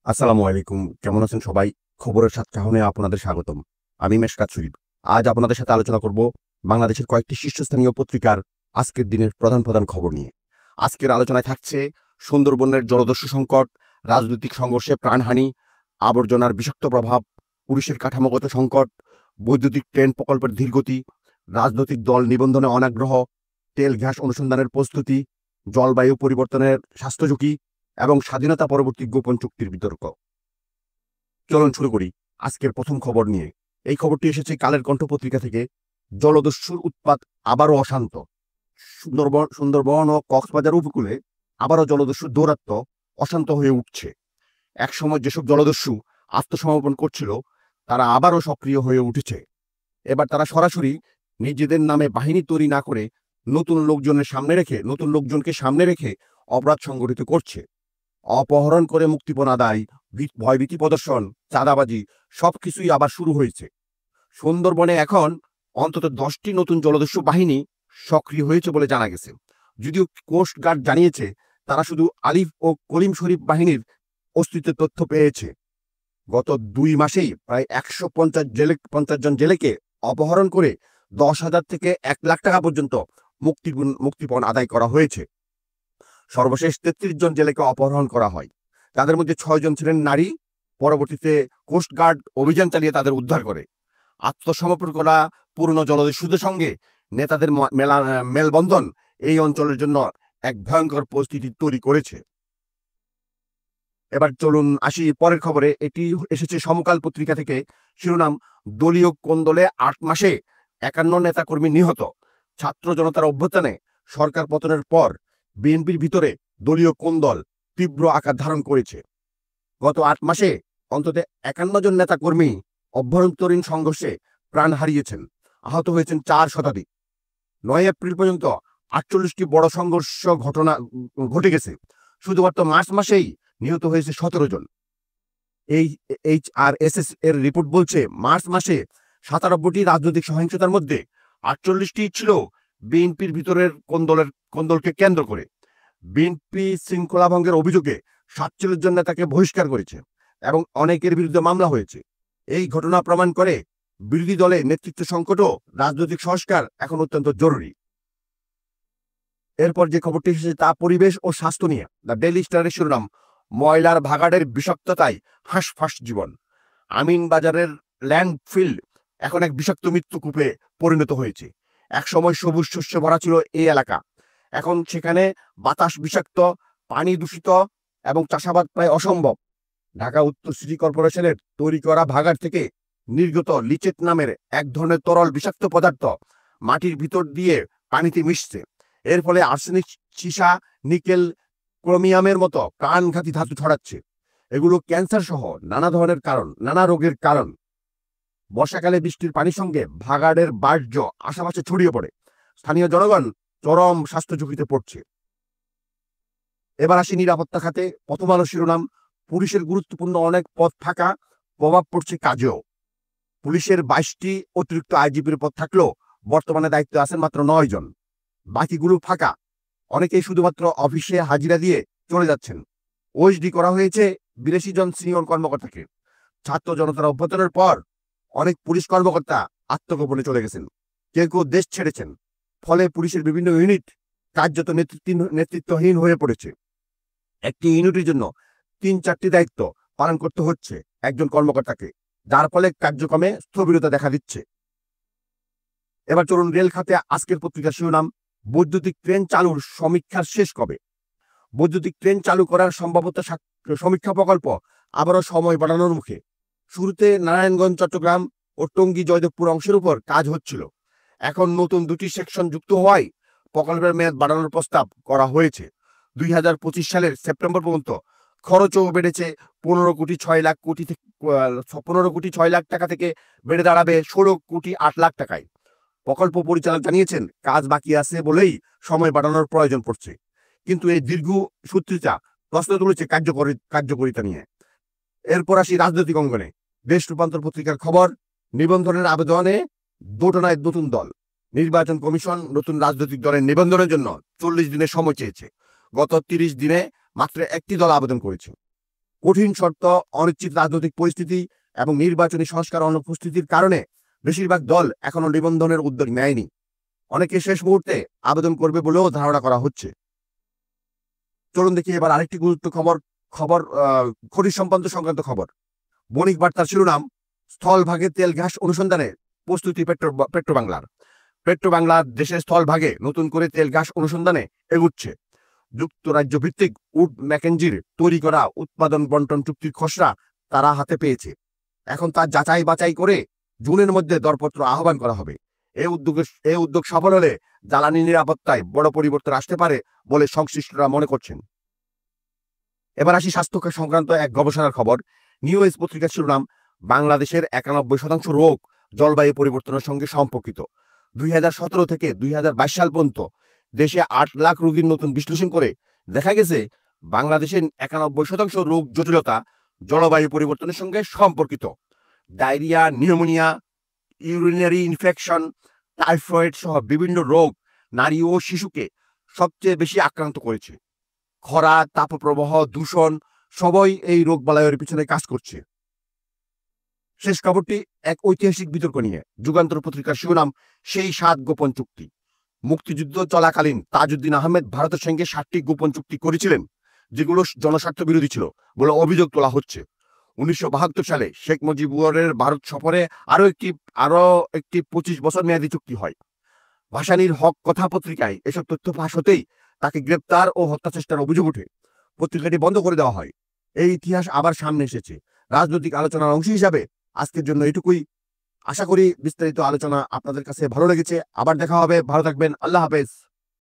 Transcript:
আসসালামু আলাইকুম। কেমন আছেন সবাই? খবরের সাতকাহনে আপনাদের স্বাগতম। আমি মেশকাত শরীফ। আজ আপনাদের সাথে আলোচনা করব বাংলাদেশের কয়েকটি শীর্ষস্থানীয় পত্রিকার আজকের দিনের প্রধান খবর নিয়ে। আজকের আলোচনায় থাকছে সুন্দরবনের জলদস্যু সংকট, রাজনৈতিক সংঘর্ষে প্রাণহানি, আবর্জনার বিষাক্ত প্রভাব, পুলিশের কাঠামোগত সংকট, বৈদ্যুতিক ট্রেন প্রকল্পের ধীরগতি, রাজনৈতিক দল নিবন্ধনে অনাগ্রহ, তেল গ্যাস অনুসন্ধানের প্রস্তুতি, জলবায়ু পরিবর্তনের স্বাস্থ্য ঝুঁকি এবং স্বাধীনতা পরবর্তী গোপন চুক্তির বিতর্ক। চলুন শুরু করি আজকের প্রথম খবর নিয়ে। এই খবরটি এসেছে কালের কণ্ঠ পত্রিকা থেকে। জলদস্যুর উৎপাত আবারও অশান্ত। সুন্দরবন ও কক্সবাজার উপকূলে আবারও জলদস্যুর দৌরাত্ম্য অশান্ত হয়ে উঠছে। একসময় যেসব জলদস্যু আত্মসমর্পণ করছিল তারা আবারও সক্রিয় হয়ে উঠেছে। এবার তারা সরাসরি নিজেদের নামে বাহিনী তৈরি না করে নতুন লোকজনকে সামনে রেখে অপরাধ সংগঠিত করছে। অপহরণ করে মুক্তিপণ আদায়, ভয়ভীতি প্রদর্শন, চাঁদাবাজি সবকিছুই আবার শুরু হয়েছে। সুন্দরবনে এখন অন্তত 10টি নতুন জলদস্যু বাহিনী সক্রিয় হয়েছে বলে জানা গেছে। যদিও কোস্ট গার্ড জানিয়েছে তারা শুধু আলিফ ও কলিম শরীফ বাহিনীর অস্তিত্বের তথ্য পেয়েছে। গত 2 মাসেই প্রায় 150 জন জেলেকে অপহরণ করে 10,000 থেকে 1 লাখ টাকা পর্যন্ত মুক্তিপণ আদায় করা হয়েছে। সর্বশেষ 33 জন জেলেকে অপহরণ করা হয়। তাদের মধ্যে 6 জন ছিলেন নারী। পরবর্তীতে কোস্টগার্ড অভিযান চালিয়ে তাদের উদ্ধার করে। আত্মসমর্পণ করা পুরনো জলদস্যুদের সঙ্গে নেতাদের মেলবন্ধন এই অঞ্চলের জন্য এক ভয়ঙ্কর পরিস্থিতি তৈরি করেছে। এবার চলুন আসি পরের খবরে। এটি এসেছে সমকাল পত্রিকা থেকে। শিরোনাম, দলীয় কোন্দলে 8 মাসে 51 নেতাকর্মী নিহত। ছাত্র জনতার অভ্যুত্থানে সরকার পতনের পর বিএনপির ভিতরে দলীয় কোন্দল তীব্র আকার ধারণ করেছে। গত 8 মাসে অন্তত 51 জন নেতাকর্মী অভ্যন্তরীণ সংঘর্ষে প্রাণ হারিয়েছেন, আহত হয়েছেন 4 শতাধিক। 9 এপ্রিল পর্যন্ত 48টি বড় সংঘর্ষ ঘটনা ঘটে গেছে। শুধুমাত্র মার্চ মাসেই নিহত হয়েছে 17 জন। এই HRSS এর রিপোর্ট বলছে মার্চ মাসে 97টি রাজনৈতিক সহিংসতার মধ্যে 48টি ছিল বিএনপির ভিতরের কোন্দলকে কেন্দ্র করে। বিএনপি শৃঙ্খলা ভঙ্গের অভিযোগে 47 জন নেতাকে বহিষ্কার করেছে এবং অনেকের বিরুদ্ধে মামলা হয়েছে। এই ঘটনা প্রমাণ করে বিরোধী দলে নেতৃত্ব সংকট ও রাজনৈতিক সংস্কার এখন অত্যন্ত জরুরি। এরপর যে খবরটি এসেছে তা পরিবেশ ও স্বাস্থ্য নিয়ে। দ্য ডেইলি স্টারের শিরোনাম, ময়লার ভাগাড়ের বিষাক্ততায় হাঁসফাঁস জীবন। আমিনবাজারের ল্যান্ডফিল এখন এক বিষাক্ত মৃত্যুকূপে পরিণত হয়েছে। একসময় সবুজ শস্য ভরা ছিল এই এলাকা। এখন সেখানে বাতাস বিষাক্ত, পানি দূষিত এবং চাষাবাদ প্রায় অসম্ভব। ঢাকা উত্তর সিটি কর্পোরেশনের তৈরি করা ভাগাড় থেকে নির্গত লিচেট নামের এক ধরনের তরল বিষাক্ত পদার্থ মাটির ভিতর দিয়ে পানিতে মিশছে। এর ফলে আর্সেনিক, সীসা, নিকেল, ক্রোমিয়ামের মতো প্রাণঘাতী ধাতু ছড়াচ্ছে। এগুলো ক্যান্সার সহ নানা রোগের কারণ। বর্ষাকালে বৃষ্টির পানির সঙ্গে ভাগাড়ের বাহ্য আশেপাশে ছড়িয়ে পড়ে। স্থানীয় জনগণ চরম স্বাস্থ্য ঝুঁকিতে পড়ছে। এবার আসি নিরাপত্তা খাতে। প্রথম আলো শিরোনাম, পুলিশের গুরুত্বপূর্ণ অনেক পদ ফাঁকা, প্রভাব পড়ছে কাজেও। পুলিশের 22টি অতিরিক্ত আইজিপির পদ থাকলেও বর্তমানে দায়িত্বে আছেন মাত্র 9 জন। বাকিগুলো ফাঁকা। অনেকেই শুধুমাত্র অফিসে হাজিরা দিয়ে চলে যাচ্ছেন। ওএসডি করা হয়েছে 82 জন সিনিয়র কর্মকর্তাকে। ছাত্র জনতার অভ্যুত্থানের পর অনেক পুলিশ কর্মকর্তা আত্মগোপনে চলে গেছেন, কেউ কেউ দেশ ছেড়েছেন। ফলে পুলিশের বিভিন্ন ইউনিট কার্যত নেতৃত্বহীন হয়ে পড়েছে। একটি ইউনিটের জন্য 3-4টি দায়িত্ব পালন করতে হচ্ছে একজন কর্মকর্তাকে, যার ফলে কার্যক্রমে স্থবিরতা দেখা দিচ্ছে। এবার চলুন রেল খাতে আজকের পত্রিকার শিরোনাম, বৈদ্যুতিক ট্রেন চালুর সমীক্ষার শেষ কবে। বৈদ্যুতিক ট্রেন চালু করার সম্ভাব্যতা সমীক্ষা প্রকল্প আবারও সময় বাড়ানোর মুখে। শুরুতে নারায়ণগঞ্জ, চট্টগ্রাম ও টঙ্গী জয়দেবপুর অংশের উপর কাজ হচ্ছিল। এখন নতুন 2টি সেকশন যুক্ত হওয়ায় প্রকল্পের মেয়াদ বাড়ানোর প্রস্তাব করা হয়েছে। 2025 সালের সেপ্টেম্বর পর্যন্ত। খরচও বেড়েছে 15 কোটি 6 লাখ টাকা থেকে বেড়ে দাঁড়াবে 16 কোটি 8 লাখ টাকায়। প্রকল্প পরিচালক জানিয়েছেন কাজ বাকি আছে বলেই সময় বাড়ানোর প্রয়োজন পড়ছে। কিন্তু এই দীর্ঘ সূত্রিতা প্রশ্ন তুলেছে কার্যকরিতা নিয়ে। এরপর আসি রাজনৈতিক অঙ্গনে। দেশ রূপান্তর পত্রিকার খবর, নিবন্ধনের আবেদনে দোটানায় নতুন দল। নির্বাচন কমিশন নতুন রাজনৈতিক দলের নিবন্ধনের জন্য 40 দিনের সময় চেয়েছে। গত 30 দিনে মাত্র একটি দল আবেদন করেছে। কঠিন শর্ত, অনিশ্চিত রাজনৈতিক পরিস্থিতি এবং নির্বাচনী সংস্কার অনুপস্থিতির কারণে বেশিরভাগ দল এখনো নিবন্ধনের উদ্যোগ নেয়নি। অনেকে শেষ মুহূর্তে আবেদন করবে বলেও ধারণা করা হচ্ছে। চলুন দেখি এবার আরেকটি খবর খনিজ সম্পদ সংক্রান্ত খবর। বণিক বার্তার শিরোনাম, স্থলভাগে তেল গ্যাস অনুসন্ধানে প্রস্তুতি পেট্রোবাংলার। পেট্রোবাংলা দেশের স্থলভাগে নতুন করে তেল গ্যাস অনুসন্ধানে এগুচ্ছে। যুক্তরাজ্য ভিত্তিক উড ম্যাকেঞ্জির তৈরি করা উৎপাদন বন্টন চুক্তির খসড়া তারা হাতে পেয়েছে। এখন তার যাচাই বাছাই করে জুনের মধ্যে দরপত্র আহ্বান করা হবে। এই উদ্যোগ সফল হলে জ্বালানি নিরাপত্তায় বড় পরিবর্তন আসতে পারে বলে সংশ্লিষ্টরা মনে করছেন। এবার আসি স্বাস্থ্য সংক্রান্ত এক গবেষণার খবর। নিউজ পত্রিকার শিরোনাম, বাংলাদেশের 91% রোগ জলবায়ু পরিবর্তনের সঙ্গে সম্পর্কিত। 2017 থেকে 2022 সাল পর্যন্ত দেশে 8 লাখ রোগীর নতুন বিশ্লেষণ করে দেখা গেছে বাংলাদেশের 91% রোগ জটিলতা জলবায়ু পরিবর্তনের সঙ্গে সম্পর্কিত। Diarrhoea, pneumonia, urinary infection, typhoid সহ বিভিন্ন রোগ নারী ও শিশুকে সবচেয়ে বেশি আক্রান্ত করেছে। খরা, তাপপ্রবাহ, দূষণ সবই এই রোগ বালাইয়ের পিছনে কাজ করছে। শেষ খবরটি এক ঐতিহাসিক বিতর্ক নিয়ে। যুগান্তর পত্রিকার শিরোনাম, সেই 7 গোপন চুক্তি। মুক্তিযুদ্ধ চলাকালীন তাজউদ্দিন আহমেদ ভারতের সঙ্গে 7টি গোপন চুক্তি করেছিলেন, যেগুলো জনস্বার্থ বিরোধী ছিল বলে অভিযোগ তোলা হচ্ছে। 1972 সালে শেখ মুজিবুরের ভারত সফরে আরো একটি 25 বছর মেয়াদী চুক্তি হয়। ভাসানীর হক কথা পত্রিকায় এসব তথ্য ফাঁস হতেই তাকে গ্রেপ্তার ও হত্যা চেষ্টার অভিযোগ ওঠে। পত্রিকাটি বন্ধ করে দেওয়া হয়। এই ইতিহাস আবার সামনে এসেছে। রাজনৈতিক আলোচনার অংশ হিসাবে আজকের জন্য এটুকুই। আশা করি বিস্তারিত আলোচনা আপনাদের কাছে ভালো লেগেছে। আবার দেখা হবে। ভালো থাকবেন। আল্লাহ হাফেজ।